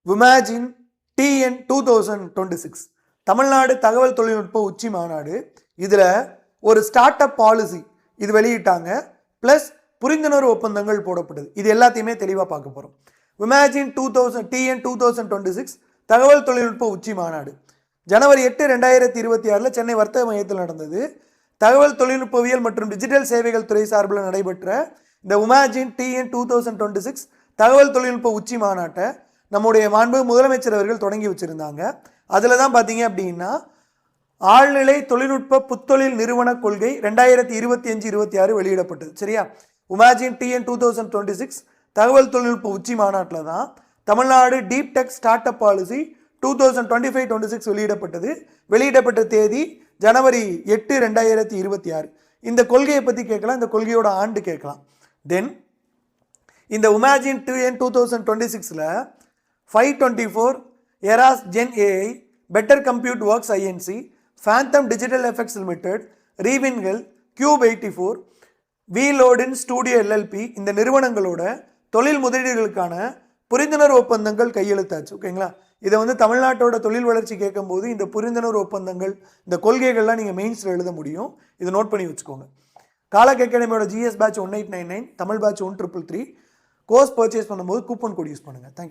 விமாஜின் TN 2026 Tamil Nadu தகவல் தொழில்நுட்ப உச்சி மாநாடு. இதில் ஒரு ஸ்டார்ட் அப் பாலிசி இது வெளியிட்டாங்க. ப்ளஸ் புரிந்துணர்வு ஒப்பந்தங்கள் போடப்பட்டது. இது எல்லாத்தையுமே தெளிவாக பார்க்க போகிறோம். விமாஜின் டிஎன் 2026 தகவல் தொழில்நுட்ப உச்சி மாநாடு ஜனவரி 8, 2026 சென்னை வர்த்தக மையத்தில் நடந்தது. தகவல் தொழில்நுட்பவியல் மற்றும் டிஜிட்டல் சேவைகள் துறை சார்பில் நடைபெற்ற இந்த விமாஜின் டிஎன் 2026 தகவல் தொழில்நுட்ப உச்சி மாநாட்டை நம்முடைய மாண்பு முதலமைச்சர் அவர்கள் தொடங்கி வச்சிருந்தாங்க. அதில் தான் பார்த்தீங்க அப்படின்னா ஆழ்நிலை தொழில்நுட்ப புத்தொழில் நிறுவன கொள்கை 2025-26 வெளியிடப்பட்டது. சரியா? விமாஜின் டிஎன் 2026 தகவல் தொழில்நுட்ப உச்சி மாநாட்டில் தான் Tamil Nadu deep tech start up policy 2025-26 வெளியிடப்பட்டது. வெளியிடப்பட்ட தேதி ஜனவரி 8, 2026. இந்த கொள்கையை பற்றி கேட்கலாம், இந்த கொள்கையோட ஆண்டு கேட்கலாம். தென் இந்த விமாஜின் TN 2026 524 Eros Gen AI, Better Compute Works Inc, Phantom Digital Effects Limited, ரீவின்கள், கியூப் 84, விலோடின் ஸ்டூடியோ எல்எல்பி இந்த நிறுவனங்களோட தொழில் முதலீடுகளுக்கான புரிந்துணர்வு ஒப்பந்தங்கள் கையெழுத்தாச்சு. ஓகேங்களா? இதை தமிழ்நாட்டோட தொழில் வளர்ச்சி கேட்கும்போது இந்த புரிந்துணர்வு ஒப்பந்தங்கள் இந்த கொள்கைகள்லாம் நீங்கள் மெயின்ஸில் எழுத முடியும். இதை நோட் பண்ணி வச்சுக்கோங்க. காலக் அகாடமியோட GS batch 1899, Tamil batch 1333 course purchase பண்ணும்போது கூப்பன் கோட் யூஸ் பண்ணுங்கள். தேங்க்யூ.